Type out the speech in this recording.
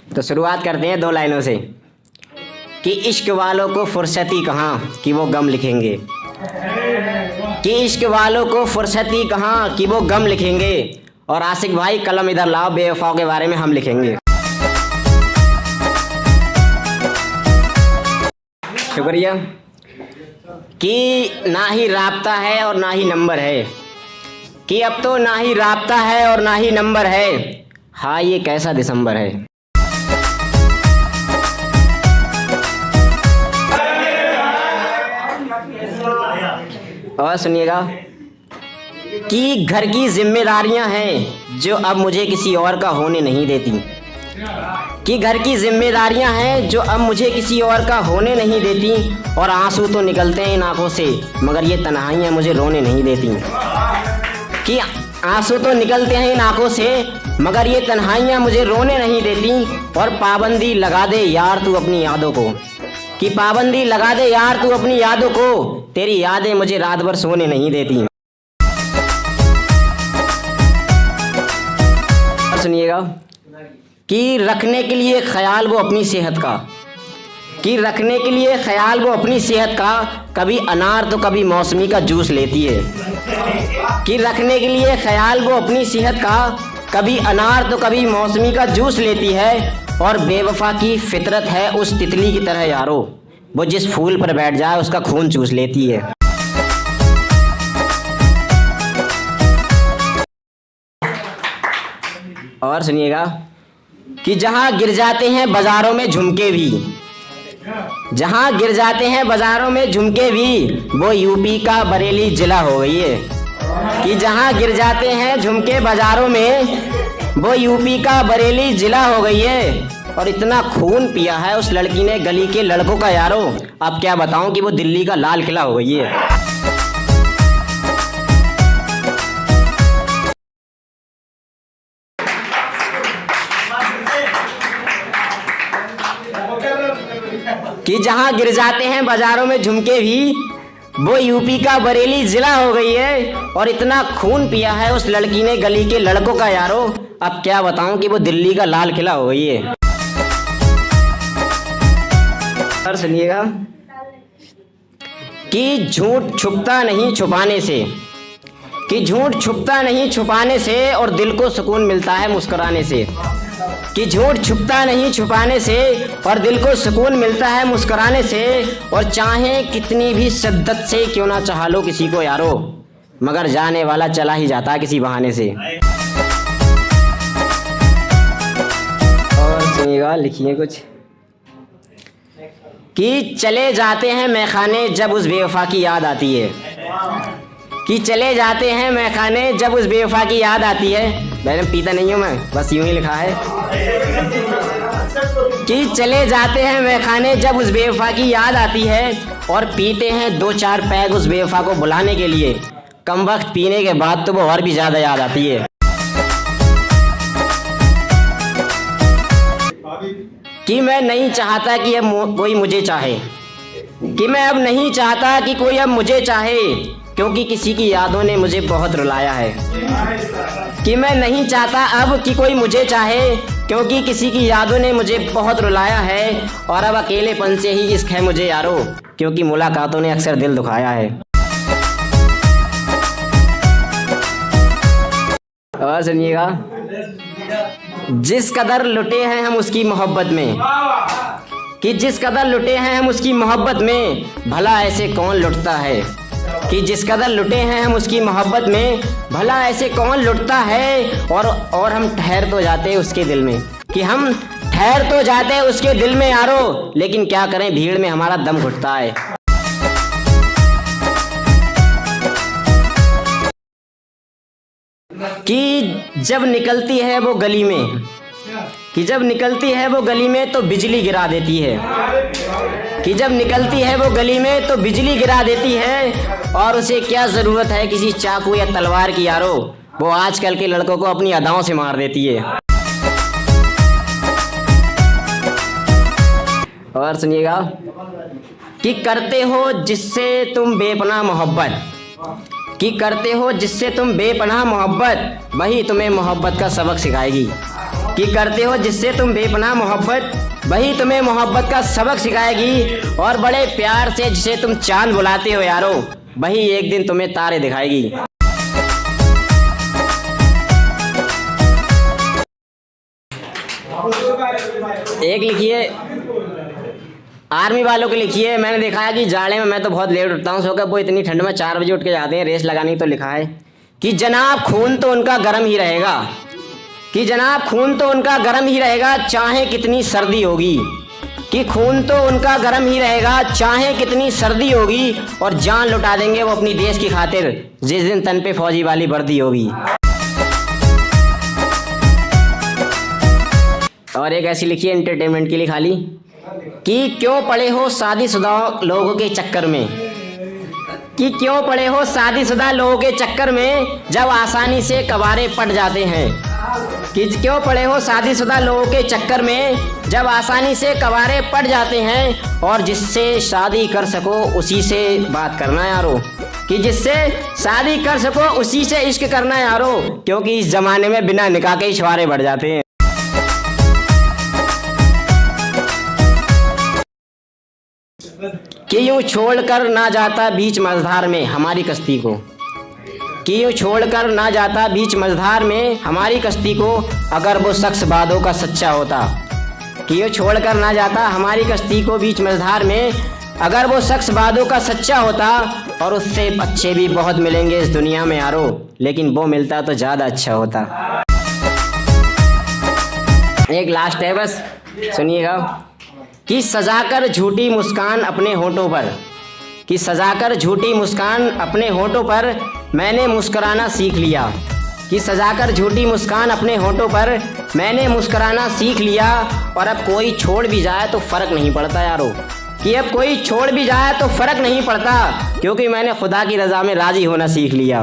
तो शुरुआत करते हैं 2 लाइनों से कि इश्क वालों को फुर्सती कहाँ कि वो गम लिखेंगे, कि इश्क वालों को फुर्सती कहाँ कि वो गम लिखेंगे। और आशिक भाई कलम इधर लाओ, बेवफाओं के बारे में हम लिखेंगे। शुक्रिया। कि ना ही राब्ता है और ना ही नंबर है, कि अब तो ना ही राब्ता है और ना ही नंबर है। हाँ ये कैसा दिसंबर है। और सुनिएगा कि घर की जिम्मेदारियां हैं जो अब मुझे किसी और का होने नहीं देती, कि घर की जिम्मेदारियां हैं जो अब मुझे किसी और का होने नहीं देती। और आंसू तो निकलते हैं इन आंखों से मगर ये तन्हाइयां मुझे रोने नहीं देती, कि आंसू तो निकलते हैं इन आंखों से मगर ये तन्हाइयां मुझे रोने नहीं देती। और पाबंदी लगा दे यार तू अपनी यादों को, कि पाबंदी लगा दे यार तू अपनी यादों को, तेरी यादें मुझे रात भर सोने नहीं देती। सुनिएगा कि रखने के लिए ख्याल वो अपनी सेहत का, कि रखने के लिए ख्याल वो अपनी सेहत का, कभी अनार तो कभी मौसमी का जूस लेती है। कि रखने के लिए ख्याल वो अपनी सेहत का, कभी अनार तो कभी मौसमी का जूस लेती है। और बेवफा की फितरत है उस तितली की तरह यारो, वो जिस फूल पर बैठ जाए उसका खून चूस लेती है। और सुनिएगा कि जहां गिर जाते हैं बाजारों में झुमके भी, जहां गिर जाते हैं बाजारों में झुमके भी, वो यूपी का बरेली जिला हो गई है। कि जहां गिर जाते हैं झुमके बाजारों में, वो यूपी का बरेली जिला हो गई है। और इतना खून पिया है उस लड़की ने गली के लड़कों का यारो, अब क्या बताऊं कि वो दिल्ली का लाल किला हो गई है। कि जहां गिर जाते हैं बाजारों में झुमके भी, वो यूपी का बरेली जिला हो गई है। और इतना खून पिया है उस लड़की ने गली के लड़कों का यारो, अब क्या बताऊं कि वो दिल्ली का लाल किला हो गई है। और सुनिएगा कि झूठ छुपता नहीं छुपाने से, कि झूठ छुपता नहीं छुपाने से और दिल को सुकून मिलता है मुस्कुराने से। कि झूठ छुपता नहीं छुपाने से और दिल को सुकून मिलता है मुस्कुराने से। और चाहे कितनी भी शिद्दत से क्यों ना चाह लो किसी को यारो, मगर जाने वाला चला ही जाता है किसी बहाने से। और सुनिएगा लिखिए कुछ कि चले जाते हैं मैखाने जब उस बेवफा की याद आती है, कि चले जाते हैं मैखाने जब उस बेवफा की याद आती है। मैंने पीता नहीं हूँ मैं, बस यूं ही लिखा है कि चले जाते हैं मैखाने जब उस बेवफा की याद आती है। और पीते हैं 2-4 पैग उस बेवफा को बुलाने के लिए, कम वक्त पीने के बाद तो वो और भी ज्यादा याद आती है। कि मैं नहीं चाहता कि अब कोई मुझे चाहे, कि मैं अब नहीं चाहता कि कोई अब मुझे चाहे, क्योंकि किसी की यादों ने मुझे बहुत रुलाया है। कि मैं नहीं चाहता अब कि कोई मुझे चाहे, क्योंकि किसी की यादों ने मुझे बहुत रुलाया है। और अब अकेलेपन से ही इश्क है मुझे यारो, क्योंकि मुलाकातों ने अक्सर दिल दुखाया है। और सुनिएगा जिस कदर लुटे हैं हम उसकी मोहब्बत में, कि जिस कदर लुटे हैं हम उसकी मोहब्बत में, भला ऐसे कौन लुटता है। कि जिस कदर लुटे हैं हम उसकी मोहब्बत में, भला ऐसे कौन लुटता है। और हम ठहर तो जाते हैं उसके दिल में, कि हम ठहर तो जाते हैं उसके दिल में यारो, लेकिन क्या करें भीड़ में हमारा दम घुटता है। कि जब निकलती है वो गली में, कि जब निकलती है वो गली में तो बिजली गिरा देती है, कि जब निकलती है वो गली में तो बिजली गिरा देती है। और उसे क्या ज़रूरत है किसी चाकू या तलवार की यारो, वो आजकल के लड़कों को अपनी अदाओं से मार देती है। और सुनिएगा कि करते हो जिससे तुम बेपनाह मोहब्बत, कि करते हो जिससे तुम बेपनाह मोहब्बत, वही तुम्हें मोहब्बत का सबक सिखाएगी। कि करते हो जिससे तुम बेपनाह मोहब्बत, वही तुम्हें मोहब्बत का सबक सिखाएगी। और बड़े प्यार से जिसे तुम चांद बुलाते हो यारो, वही एक दिन तुम्हें तारे दिखाएगी। एक लिखिए आर्मी वालों के लिखिए। मैंने देखा है कि जाड़े में मैं तो बहुत लेट उठता हूँ, सोकर वो इतनी ठंड में 4 बजे उठ के जाते हैं रेस लगाने। तो लिखा है कि जनाब खून तो उनका गर्म ही रहेगा, कि जनाब खून तो उनका गर्म ही रहेगा चाहे कितनी सर्दी होगी, कि खून तो उनका गर्म ही रहेगा चाहे कितनी सर्दी होगी। और जान लुटा देंगे वो अपनी देश की खातिर जिस दिन तन पे फौजी वाली वर्दी होगी। और एक ऐसी लिखी है एंटरटेनमेंट के लिए खाली, कि क्यों पड़े हो शादीशुदा लोगों के चक्कर में, कि क्यों पड़े हो शादीशुदा लोगों के चक्कर में जब आसानी से कबारे पट जाते हैं, कि क्यों पड़े हो शादीशुदा लोगों के चक्कर में जब आसानी से कबारे पट जाते हैं। और जिससे शादी कर सको उसी से बात करना यारो, कि जिससे शादी कर सको उसी से इश्क करना यारो, क्योंकि इस जमाने में बिना निकाह के ही छुआरे बढ़ जाते हैं। कि यूं छोड़कर ना जाता बीच मझधार में हमारी कश्ती को, कि यूं छोड़कर ना जाता बीच मझधार में हमारी कश्ती को अगर वो शख्स बादों का सच्चा होता, कि यूं छोड़कर ना जाता हमारी कश्ती को बीच मझधार में अगर वो शख्स बादों का सच्चा होता। और उससे अच्छे भी बहुत मिलेंगे इस दुनिया में यारो, लेकिन वो मिलता तो ज़्यादा अच्छा होता। एक लास्ट है बस, सुनिएगा। कि सजाकर झूठी मुस्कान अपने होठों पर, कि सजाकर झूठी मुस्कान अपने होठों पर मैंने मुस्कुराना सीख लिया, कि सजाकर झूठी मुस्कान अपने होठों पर मैंने मुस्कुराना सीख लिया। और अब कोई छोड़ भी जाए तो फ़र्क नहीं पड़ता यारो, कि अब कोई छोड़ भी जाए तो फ़र्क नहीं पड़ता, क्योंकि मैंने खुदा की रज़ा में राज़ी होना सीख लिया।